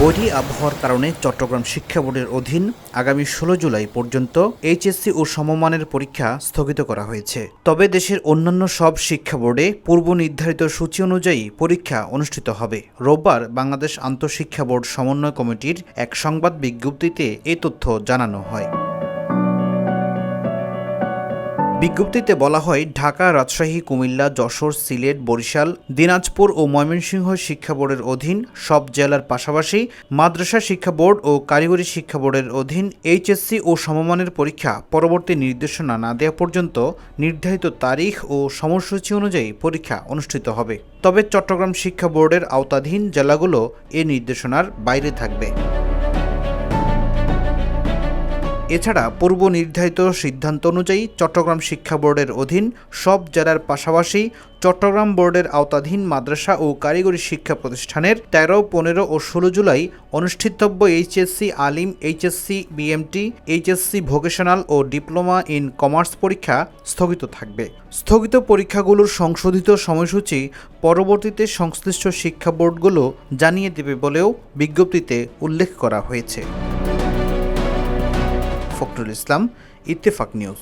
বৈরী আবহাওয়ার কারণে চট্টগ্রাম শিক্ষা বোর্ডের অধীন আগামী ১৬ জুলাই পর্যন্ত এইচএসসি ও সমমানের পরীক্ষা স্থগিত করা হয়েছে। তবে দেশের অন্যান্য সব শিক্ষা বোর্ডে পূর্ব নির্ধারিত সূচি অনুযায়ী পরীক্ষা অনুষ্ঠিত হবে। রোববার বাংলাদেশ আন্তঃশিক্ষা বোর্ড সমন্বয় কমিটির এক সংবাদ বিজ্ঞপ্তিতে এ তথ্য জানানো হয়। বিজ্ঞপ্তিতে বলা হয়, ঢাকা, রাজশাহী, কুমিল্লা, যশোর, সিলেট, বরিশাল, দিনাজপুর ও ময়মনসিংহ শিক্ষা বোর্ডের অধীন সব জেলার পাশাপাশি মাদ্রাসা শিক্ষা বোর্ড ও কারিগরি শিক্ষা বোর্ডের অধীন এইচএসসি ও সমমানের পরীক্ষা পরবর্তী নির্দেশনা না দেওয়া পর্যন্ত নির্ধারিত তারিখ ও সময়সূচি অনুযায়ী পরীক্ষা অনুষ্ঠিত হবে। তবে চট্টগ্রাম শিক্ষা বোর্ডের আওতাধীন জেলাগুলো এ নির্দেশনার বাইরে থাকবে। এছাড়া পূর্ব নির্ধারিত সিদ্ধান্ত অনুযায়ী চট্টগ্রাম শিক্ষা বোর্ডের অধীন সব জেলার পাশাপাশি চট্টগ্রাম বোর্ডের আওতাধীন মাদ্রাসা ও কারিগরি শিক্ষা প্রতিষ্ঠানের ১৩, ১৫ ও ১৬ জুলাই অনুষ্ঠিতব্য HSC Alim, HSC BMT, HSC vocational ও ডিপ্লোমা ইন কমার্স পরীক্ষা স্থগিত থাকবে। স্থগিত পরীক্ষাগুলোর সংশোধিত সময়সূচি পরবর্তীতে সংশ্লিষ্ট শিক্ষা বোর্ডগুলো জানিয়ে দেবে বলেও বিজ্ঞপ্তিতে উল্লেখ করা হয়েছে। ফখরুল ইসলাম, ইত্তেফাক নিউজ।